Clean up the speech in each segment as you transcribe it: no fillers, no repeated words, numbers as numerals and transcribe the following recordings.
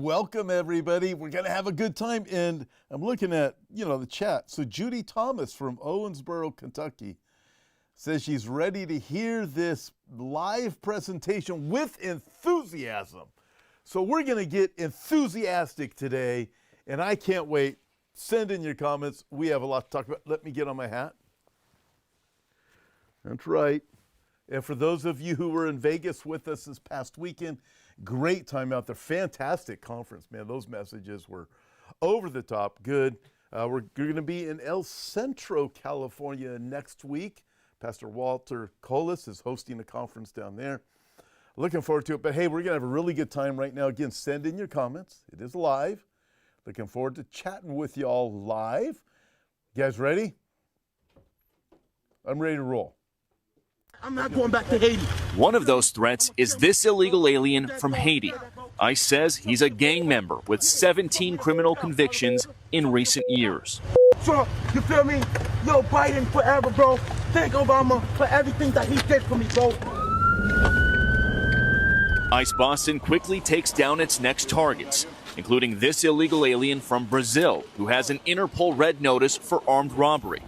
welcome everybody. We're going to have a good time. And I'm looking at, the chat. So Judy Thomas from Owensboro, Kentucky says she's ready to hear this live presentation with enthusiasm. So we're going to get enthusiastic today, and I can't wait. Send in your comments. We have a lot to talk about. Let me get on my hat. That's right. And for those of you who were in Vegas with us this past weekend, great time out there. Fantastic conference, man. Those messages were over the top good. We're going to be in El Centro, California next week. Pastor Walter Colas is hosting a conference down there. Looking forward to it. But hey, we're going to have a really good time right now. Again, send in your comments. It is live. Looking forward to chatting with you all live. You guys ready? I'm ready to roll. I'm not going back to Haiti. One of those threats is this illegal alien from Haiti. ICE says he's a gang member with 17 criminal convictions in recent years. Trump, you feel me? Yo, Biden forever, bro. Thank Obama for everything that he did for me, bro. ICE Boston quickly takes down its next targets, including this illegal alien from Brazil who has an Interpol red notice for armed robbery.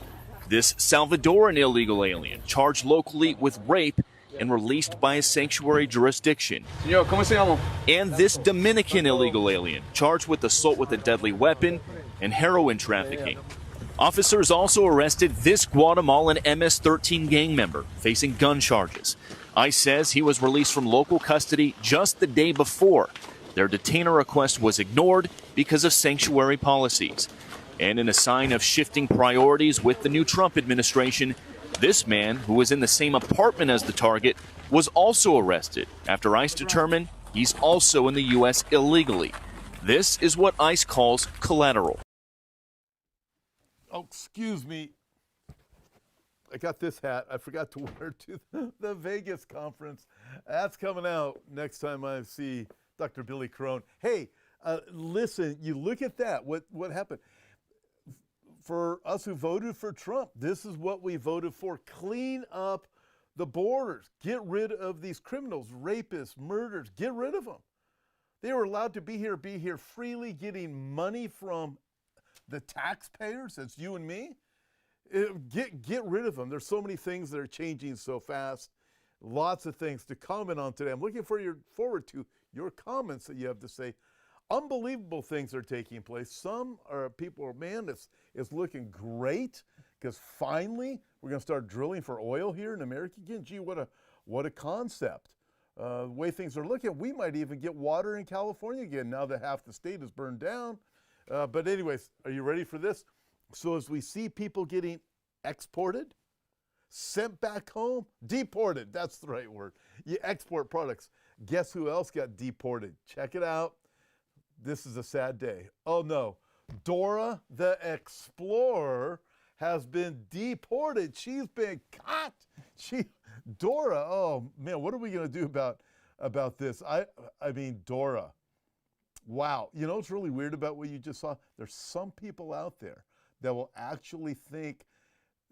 This Salvadoran illegal alien charged locally with rape and released by a sanctuary jurisdiction. Señor, ¿cómo se llama? And this Dominican illegal alien charged with assault with a deadly weapon and heroin trafficking. Officers also arrested this Guatemalan MS-13 gang member facing gun charges. ICE says he was released from local custody just the day before. Their detainer request was ignored because of sanctuary policies. And in a sign of shifting priorities with the new Trump administration, this man, who was in the same apartment as the target, was also arrested after ICE determined he's also in the U.S. illegally. This is what ICE calls collateral. Oh, excuse me. I got this hat. I forgot to wear to the Vegas conference. That's coming out next time I see Dr. Billy Crone. Hey, listen, you look at that. What happened? For us who voted for Trump, this is what we voted for. Clean up the borders. Get rid of these criminals, rapists, murderers. Get rid of them. They were allowed to be here freely, getting money from the taxpayers. That's you and me. Get rid of them. There's so many things that are changing so fast. Lots of things to comment on today. I'm looking forward to your comments that you have to say. Unbelievable things are taking place. Some people are, man, it's looking great because finally we're going to start drilling for oil here in America again. Gee, what a concept. The way things are looking, we might even get water in California again now that half the state is burned down. But anyways, are you ready for this? So as we see people getting exported, sent back home, deported, that's the right word. You export products. Guess who else got deported? Check it out. This is a sad day. Oh no, Dora the Explorer has been deported. She's been caught. Dora, oh man, what are we gonna do about this? I mean, Dora. Wow, you know what's really weird about what you just saw? There's some people out there that will actually think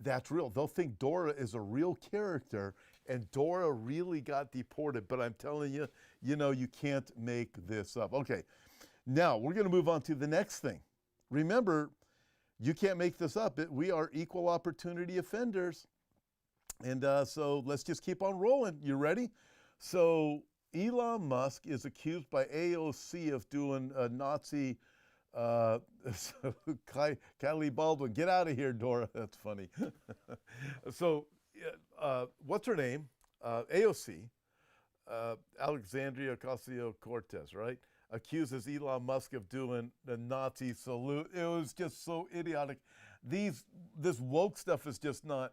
that's real. They'll think Dora is a real character and Dora really got deported. But I'm telling you, you can't make this up. Okay. Now, we're going to move on to the next thing. Remember, you can't make this up. We are equal opportunity offenders. And so let's just keep on rolling. You ready? So Elon Musk is accused by AOC of doing a Nazi, Kylie Baldwin. Get out of here, Dora. That's funny. So what's her name? AOC, Alexandria Ocasio-Cortez, right? Accuses Elon Musk of doing the Nazi salute. It was just so idiotic. This woke stuff is just not,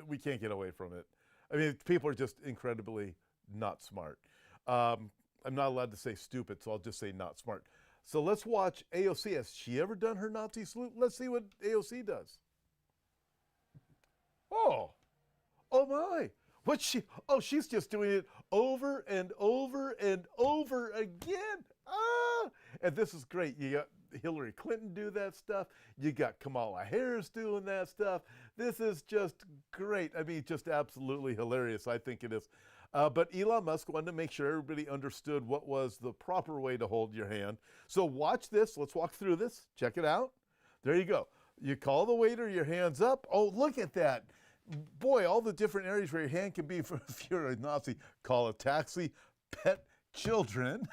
we can't get away from it. I mean, people are just incredibly not smart. I'm not allowed to say stupid, so I'll just say not smart. So let's watch AOC. Has she ever done her Nazi salute? Let's see what AOC does. Oh my. She's just doing it over and over and over again. And this is great. You got Hillary Clinton do that stuff. You got Kamala Harris doing that stuff. This is just great. I mean, just absolutely hilarious. I think it is. But Elon Musk wanted to make sure everybody understood what was the proper way to hold your hand. So watch this. Let's walk through this. Check it out. There you go. You call the waiter, your hand's up. Oh, look at that. Boy, all the different areas where your hand can be for if you're a Nazi. Call a taxi, pet children,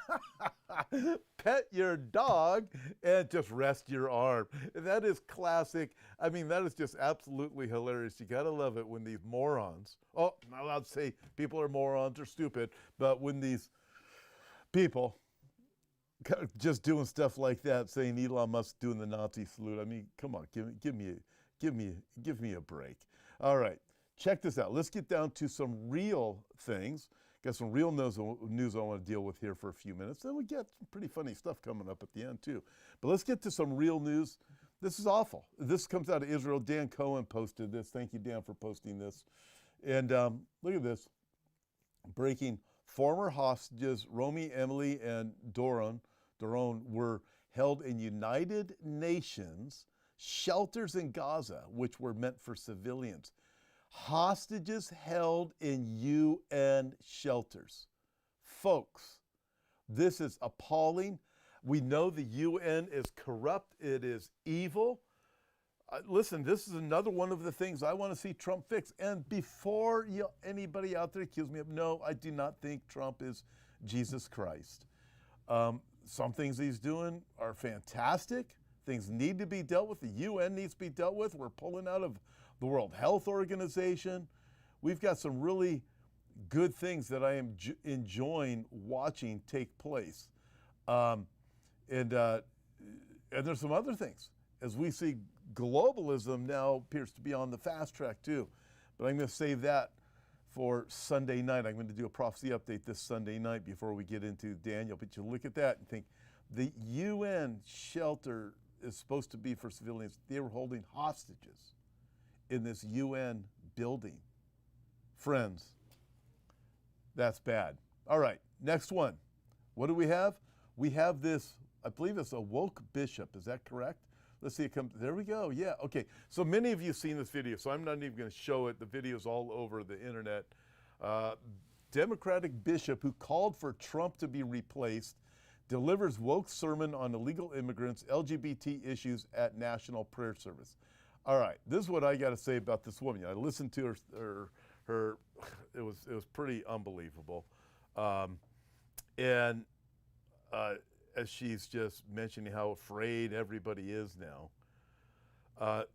pet your dog, and just rest your arm. That is classic. I mean, that is just absolutely hilarious. You got to love it when these morons, oh, I'm not allowed to say people are morons or stupid, but when these people just doing stuff like that, saying Elon Musk doing the Nazi salute. I mean, come on, give me a break. All right, check this out. Let's get down to some real things. Got some real news I want to deal with here for a few minutes. Then we get some pretty funny stuff coming up at the end too. But let's get to some real news. This is awful. This comes out of Israel. Dan Cohen posted this. Thank you, Dan, for posting this. And look at this. Breaking. Former hostages Romy, Emily, and Doron were held in United Nations shelters in Gaza, which were meant for civilians. Hostages held in UN shelters. Folks, this is appalling. We know the UN is corrupt. It is evil. Listen, this is another one of the things I want to see Trump fix. And before anybody out there accuse me of, no, I do not think Trump is Jesus Christ. Some things he's doing are fantastic. Things need to be dealt with. The UN needs to be dealt with. We're pulling out of the World Health Organization. We've got some really good things that I am enjoying watching take place. And there's some other things. As we see, globalism now appears to be on the fast track too. But I'm going to save that for Sunday night. I'm going to do a prophecy update this Sunday night before we get into Daniel. But you look at that and think, the UN shelter is supposed to be for civilians. They were holding hostages in this UN building. Friends, that's bad. All right, next one. What do we have? We have this, I believe it's a woke bishop. Is that correct? Let's see it come. There we go. Yeah. Okay. So many of you have seen this video, so I'm not even going to show it. The video's all over the internet. Democratic bishop who called for Trump to be replaced delivers woke sermon on illegal immigrants, LGBT issues at National Prayer Service. All right. This is what I got to say about this woman. I listened to her. It was pretty unbelievable. As she's just mentioning how afraid everybody is now.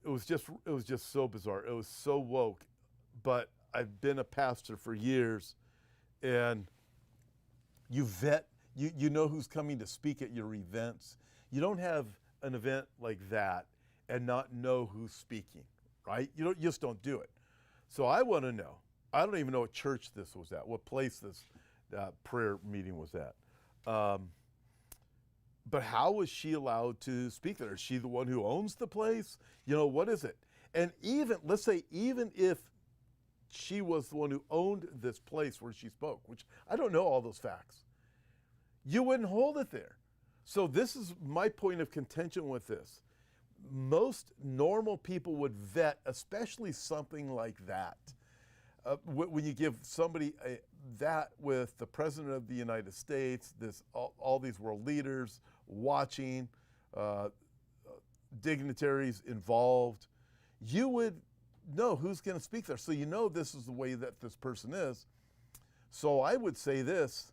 It was just so bizarre. It was so woke. But I've been a pastor for years, and you vet, you know who's coming to speak at your events. You don't have an event like that and not know who's speaking, right? You just don't do it. So I want to know. I don't even know what church this was at, what place this prayer meeting was at. But how was she allowed to speak there? Is she the one who owns the place? What is it? And let's say even if she was the one who owned this place where she spoke, which I don't know all those facts, you wouldn't hold it there. So this is my point of contention with this. Most normal people would vet, especially something like that. When you give somebody that with the President of the United States, all these world leaders watching, dignitaries involved, you would know who's going to speak there. So this is the way that this person is. So I would say this.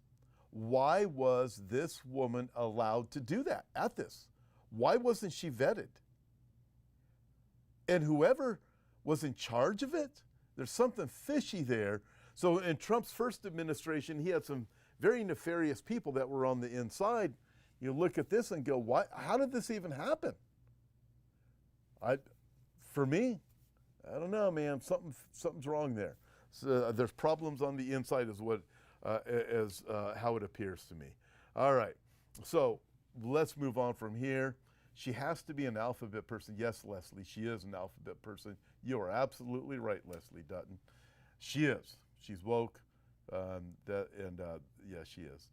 Why was this woman allowed to do that at this? Why wasn't she vetted? And whoever was in charge of it, there's something fishy there. So in Trump's first administration, he had some very nefarious people that were on the inside. You look at this and go, "Why? How did this even happen?" For me, I don't know, man. Something's wrong there. So there's problems on the inside, is how it appears to me. All right, so let's move on from here. She has to be an alphabet person. Yes, Leslie, she is an alphabet person. You are absolutely right, Leslie Dutton. She is. She's woke, yeah, she is.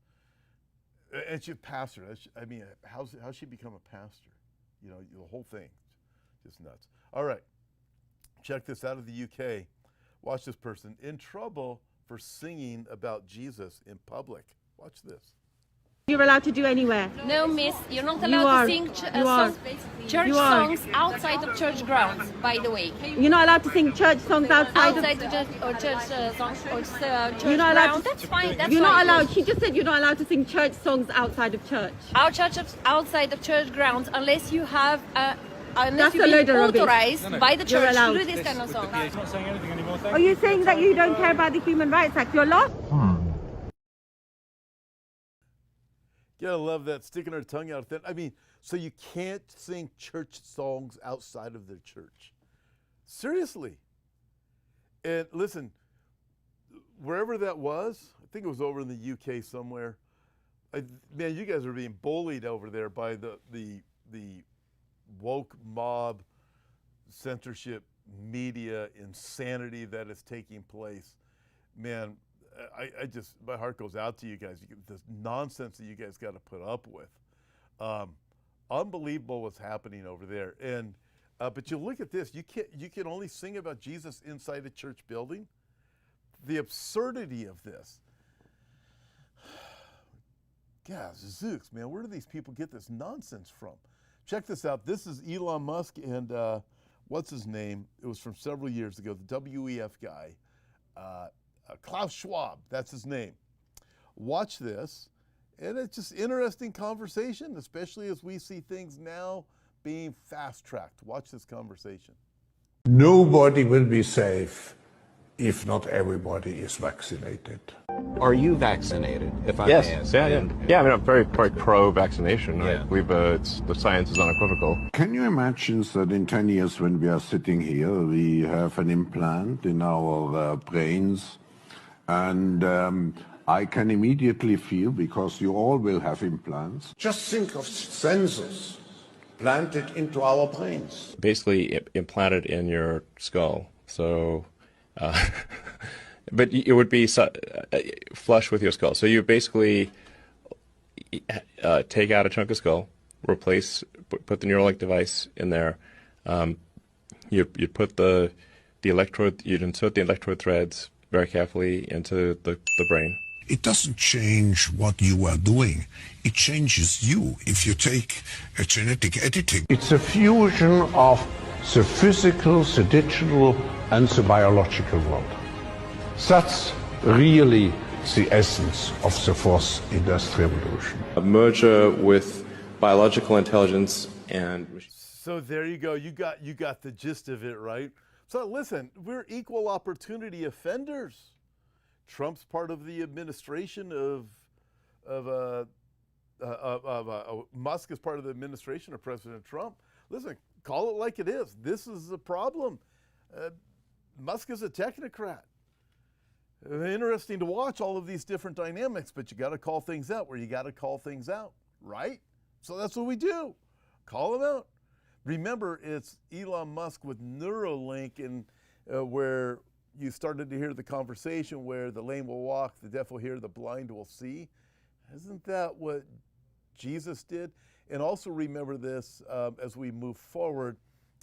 And she's a pastor. How's she become a pastor? The whole thing, just nuts. All right, check this out of the UK. Watch this person. In trouble for singing about Jesus in public. Watch this. You're allowed to do anywhere. No, miss, you're not allowed to sing church songs outside of church grounds, by the way. You're not allowed to sing church songs outside Outside of church songs or church You're not allowed grounds. to, That's fine. That's You're not fine. allowed. She just said you're not allowed to sing church songs outside of church. Our church is outside of church grounds unless you have That's unless you've a load been of rubbish. authorized by the You're church to allowed. do this kind of song. Are you saying that you don't care about the Human Rights Act? You're lost? Gotta love that, sticking her tongue out. I mean, so you can't sing church songs outside of the church. Seriously. And listen, wherever that was, I think it was over in the UK somewhere. Man, you guys are being bullied over there by the woke mob, censorship, media insanity that is taking place. Man, I just, my heart goes out to you guys. This nonsense that you guys got to put up with. Unbelievable what's happening over there. And but you look at this, you can only sing about Jesus inside a church building. The absurdity of this. God, zooks, man, where do these people get this nonsense from? Check this out. This is Elon Musk and what's his name? It was from several years ago, the WEF guy. Klaus Schwab, that's his name. Watch this, and it's just interesting conversation, especially as we see things now being fast-tracked. Watch this conversation. Nobody will be safe if not everybody is vaccinated. Are you vaccinated, if I may ask? Yeah, I mean, I'm very pro-vaccination. Yeah. I believe the science is unequivocal. Can you imagine that in 10 years when we are sitting here, we have an implant in our brains, and I can immediately feel, because you all will have implants, just think of sensors planted into our brains. Basically implanted in your skull. So, but it would be flush with your skull. So you basically take out a chunk of skull, replace, put the Neuralink device in there. You put the electrode, you'd insert the electrode threads very carefully into the brain. It doesn't change what you are doing. It changes you if you take a genetic editing. It's a fusion of the physical, the digital, and the biological world. That's really the essence of the fourth industrial revolution. A merger with biological intelligence and... So there you go. You got the gist of it, right? So listen, we're equal opportunity offenders. Trump's part of the administration Musk is part of the administration of President Trump. Listen, call it like it is. This is a problem. Musk is a technocrat. Interesting to watch all of these different dynamics, but you got to call things out where you got to call things out, right? So that's what we do. Call them out. Remember, it's Elon Musk with Neuralink, and where you started to hear the conversation where the lame will walk, the deaf will hear, the blind will see. Isn't that what Jesus did? And also remember this as we move forward.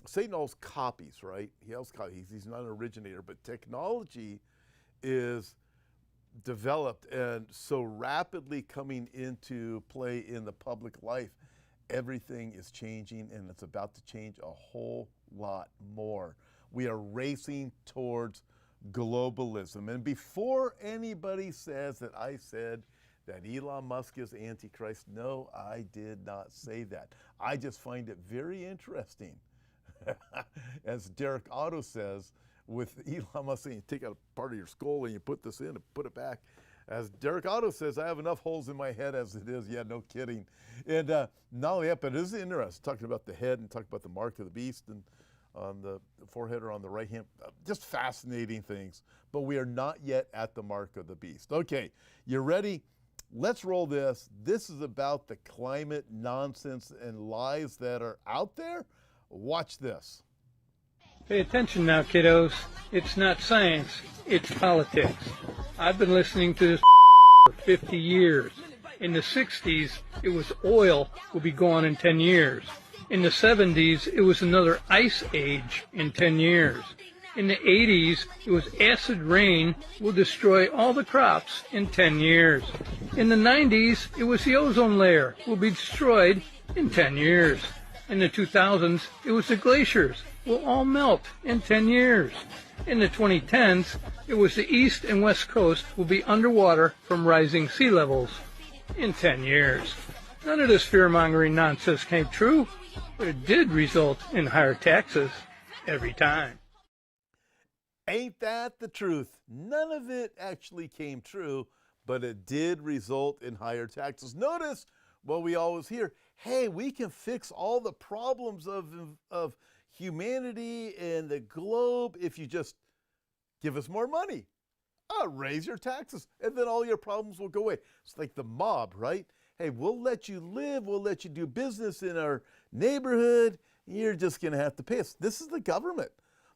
Satan always copies, right? He always copies. He's not an originator, but technology is developed and so rapidly coming into play in the public life. Everything is changing, and it's about to change a whole lot more. We are racing towards globalism. And before anybody says that I said that Elon Musk is Antichrist, no, I did not say that. I just find it very interesting. As Derek Otto says, with Elon Musk saying, you take out a part of your skull and you put this in and put it back. As Derek Otto says, I have enough holes in my head as it is. Yeah, no kidding. And not only that, but it is interesting, talking about the head and talking about the mark of the beast and on the forehead or on the right hand. Just fascinating things. But we are not yet at the mark of the beast. Okay, you ready? Let's roll this. This is about the climate nonsense and lies that are out there. Watch this. Pay attention now, kiddos. It's not science, it's politics. I've been listening to this for 50 years. In the 60s, it was oil will be gone in 10 years. In the 70s, it was another ice age in 10 years. In the 80s, it was acid rain will destroy all the crops in 10 years. In the 90s, it was the ozone layer will be destroyed in 10 years. In the 2000s, it was the glaciers will all melt in 10 years. In the 2010s, it was the east and west coast will be underwater from rising sea levels in 10 years. None of this fear-mongering nonsense came true, but it did result in higher taxes every time. Ain't that the truth? None of it actually came true, but it did result in higher taxes. Notice what we always hear, hey, we can fix all the problems of humanity and the globe if you just give us more money. Raise your taxes, and then all your problems will go away. It's like the mob, right? Hey, we'll let you live, we'll let you do business in our neighborhood, you're just going to have to pay us. This is the government.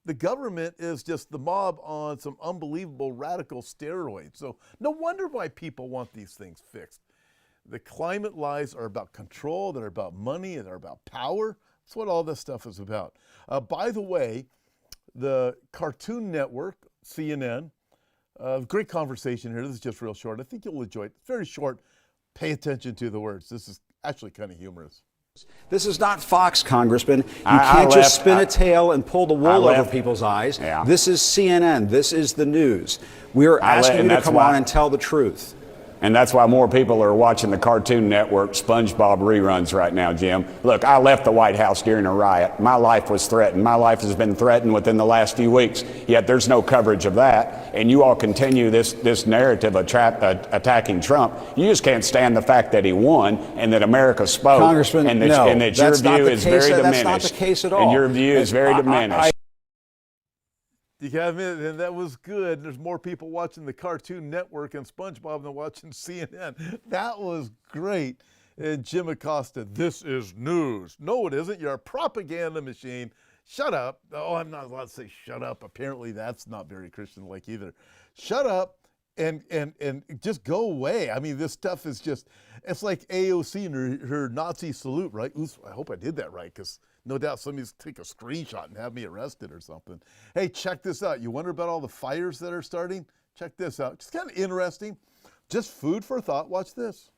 The government is just the mob on some unbelievable radical steroids. So no wonder why people want these things fixed. The climate lies are about control, they're about money, they're about power. That's what all this stuff is about. By the way, the Cartoon Network, CNN, great conversation here. This is just real short. I think you'll enjoy it. It's very short. Pay attention to the words. This is actually kind of humorous. This is not Fox, Congressman. You can't just spin a tail and pull the wool over people's eyes. Yeah. This is CNN. This is the news. We are asking you to come on and tell the truth. And that's why more people are watching the Cartoon Network SpongeBob reruns right now, Jim. Look, I left the White House during a riot. My life was threatened. My life has been threatened within the last few weeks, yet there's no coverage of that. And you all continue this narrative of attacking Trump. You just can't stand the fact that he won and that America spoke. Congressman, and that, no, and that your view is very diminished. That's not the case at all. And your view is very diminished. You got to admit, and that was good. There's more people watching the Cartoon Network and SpongeBob than watching CNN. That was great. And Jim Acosta, this is news. No, it isn't. You're a propaganda machine. Shut up. Oh, I'm not allowed to say shut up. Apparently that's not very Christian-like either. Shut up and just go away. I mean, this stuff is just, it's like AOC and her Nazi salute, right? Oops, I hope I did that right, because no doubt somebody's take a screenshot and have me arrested or something. Hey, check this out. You wonder about all the fires that are starting? Check this out. Just kind of interesting. Just food for thought. Watch this.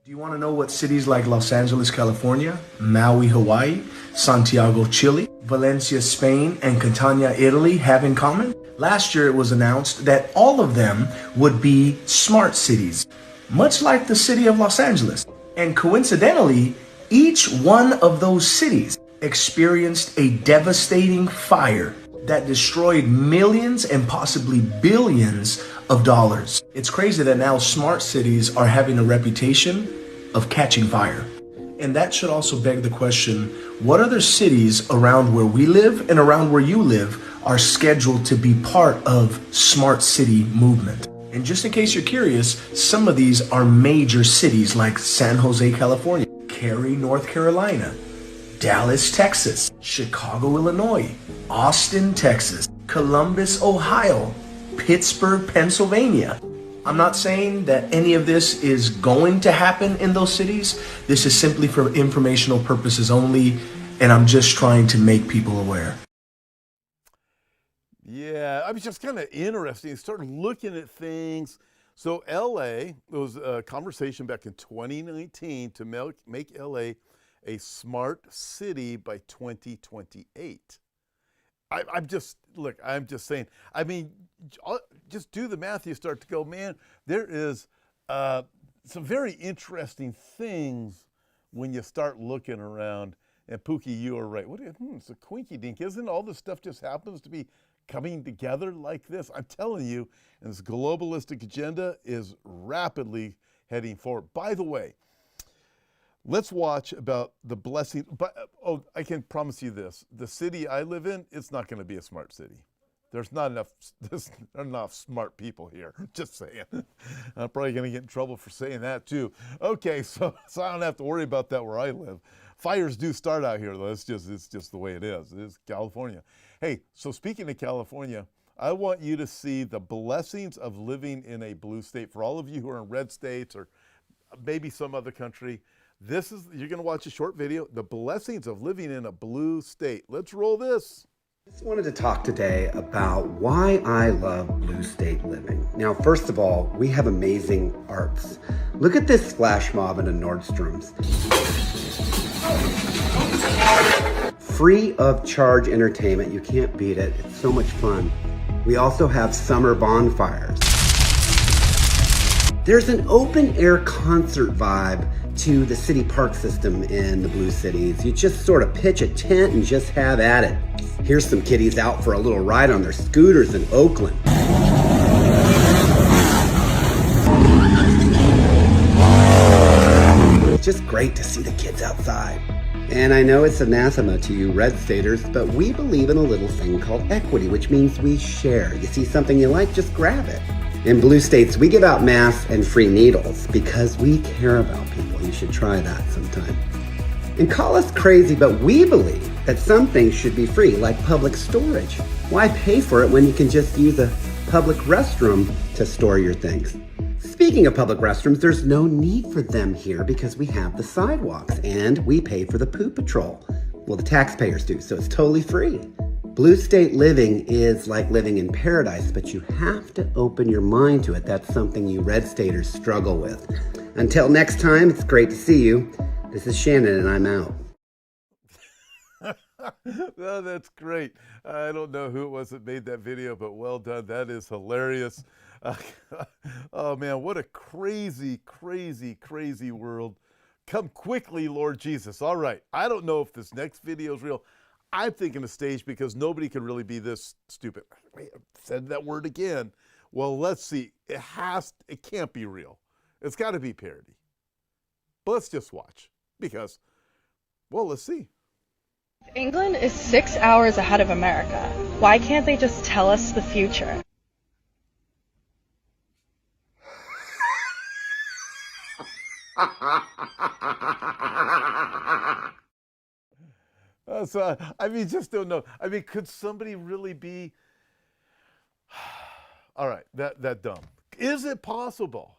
Do you want to know what cities like Los Angeles, California, Maui, Hawaii, Santiago, Chile, Valencia, Spain, and Catania, Italy have in common? Last year it was announced that all of them would be smart cities, much like the city of Los Angeles. And coincidentally, each one of those cities experienced a devastating fire that destroyed millions and possibly billions of dollars. It's crazy that now smart cities are having a reputation of catching fire. And that should also beg the question, what other cities around where we live and around where you live are scheduled to be part of smart city movement? And just in case you're curious, some of these are major cities like San Jose, California, Cary, North Carolina, Dallas, Texas, Chicago, Illinois, Austin, Texas, Columbus, Ohio, Pittsburgh, Pennsylvania. I'm not saying that any of this is going to happen in those cities. This is simply for informational purposes only, and I'm just trying to make people aware. Yeah, I mean, just kind of interesting. Start looking at things. So LA, there was a conversation back in 2019 to make LA a smart city by 2028. I'm just saying, I mean, just do the math. You start to go, man, there is some very interesting things when you start looking around. And Pookie, you are right. It's a quinky dink. Isn't all this stuff just happens to be coming together like this? I'm telling you, and this globalistic agenda is rapidly heading forward. By the way, let's watch about the blessing. But I can promise you this: the city I live in, it's not going to be a smart city. There's not enough smart people here. Just saying. I'm probably going to get in trouble for saying that too. Okay, so I don't have to worry about that where I live. Fires do start out here, though. It's just the way it is. It is California. Hey, so speaking of California, I want you to see the blessings of living in a blue state. For all of you who are in red states or maybe some other country, you're going to watch a short video, the blessings of living in a blue state. Let's roll this. I just wanted to talk today about why I love Blue State Living. Now, first of all, we have amazing arts. Look at this flash mob in a Nordstrom's. Free of charge entertainment. You can't beat it. It's so much fun. We also have summer bonfires. There's an open air concert vibe to the city park system in the Blue Cities. You just sort of pitch a tent and just have at it. Here's some kiddies out for a little ride on their scooters in Oakland. It's just great to see the kids outside. And I know it's anathema to you Red Staters, but we believe in a little thing called equity, which means we share. You see something you like, just grab it. In Blue States, we give out masks and free needles because we care about people. You should try that sometime. And call us crazy, but we believe that some things should be free, like public storage. Why pay for it when you can just use a public restroom to store your things? Speaking of public restrooms, there's no need for them here because we have the sidewalks and we pay for the poo patrol. Well, the taxpayers do, so it's totally free. Blue State Living is like living in paradise, but you have to open your mind to it. That's something you Red Staters struggle with. Until next time, it's great to see you. This is Shannon, and I'm out. Oh, that's great. I don't know who it was that made that video, but well done. That is hilarious. Oh, man, what a crazy, crazy, crazy world. Come quickly, Lord Jesus. All right. I don't know if this next video is real. I'm thinking a stage because nobody can really be this stupid. I said that word again. Well, let's see. It can't be real. It's got to be parody. But let's just watch because, well, let's see. England is 6 hours ahead of America. Why can't they just tell us the future? So, I mean, just don't know. I mean, could somebody really be, all right, that dumb? Is it possible?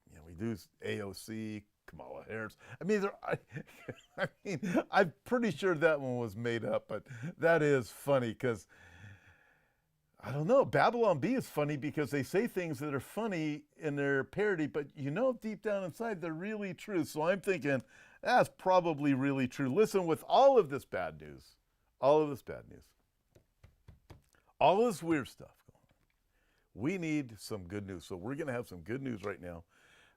You know, we do AOC, Kamala Harris. I mean, I'm pretty sure that one was made up, but that is funny because, I don't know, Babylon Bee is funny because they say things that are funny in their parody, but you know deep down inside they're really true. So I'm thinking that's probably really true. Listen, with all of this bad news, all of this weird stuff going on, we need some good news. So we're going to have some good news right now.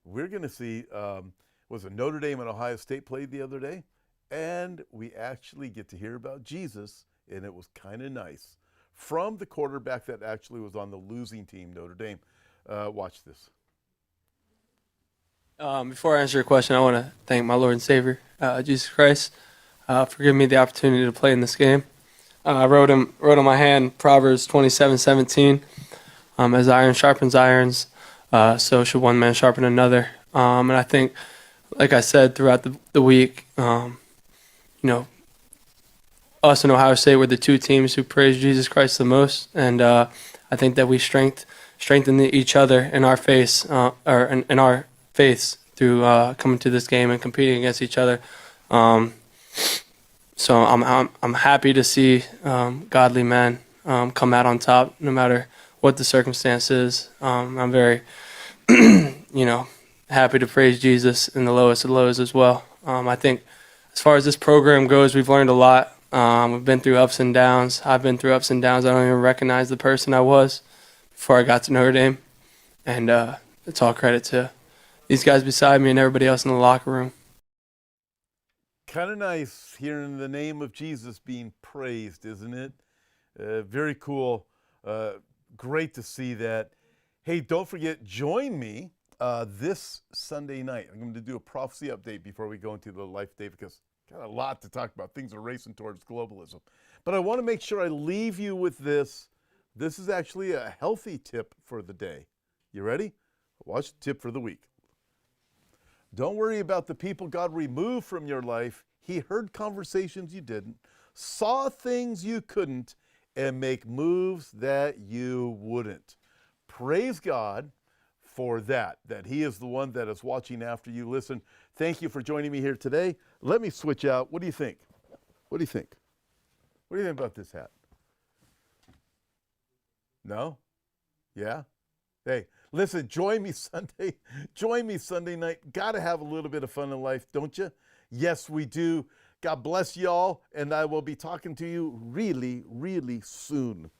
We're going to see, was it Notre Dame and Ohio State played the other day? And we actually get to hear about Jesus, and it was kind of nice. From the quarterback that actually was on the losing team, Notre Dame. Watch this. Before I answer your question, I want to thank my Lord and Savior, Jesus Christ, for giving me the opportunity to play in this game. I wrote on my hand Proverbs 27:17, as iron sharpens irons, so should one man sharpen another. And I think, like I said throughout the week, you know, us and Ohio State were the two teams who praised Jesus Christ the most, and I think that we strengthened each other in our faiths, in our faiths through coming to this game and competing against each other. So I'm happy to see godly men come out on top, no matter what the circumstances. I'm very, happy to praise Jesus in the lowest of lows as well. I think as far as this program goes, we've learned a lot. We've been through ups and downs. I've been through ups and downs. I don't even recognize the person I was before I got to Notre Dame. And it's all credit to these guys beside me and everybody else in the locker room. Kind of nice hearing the name of Jesus being praised, isn't it? Very cool. Great to see that. Hey, don't forget, join me this Sunday night. I'm going to do a prophecy update before we go into the life day because got a lot to talk about. Things are racing towards globalism. But I want to make sure I leave you with this. This is actually a healthy tip for the day. You ready? Watch the tip for the week. Don't worry about the people God removed from your life. He heard conversations you didn't, saw things you couldn't, and make moves that you wouldn't. Praise God for that He is the one that is watching after you. Listen, thank you for joining me here today. Let me switch out. What do you think? What do you think? What do you think about this hat? No? Yeah? Hey, listen, join me Sunday. Join me Sunday night. Got to have a little bit of fun in life, don't you? Yes, we do. God bless y'all, and I will be talking to you really, really soon.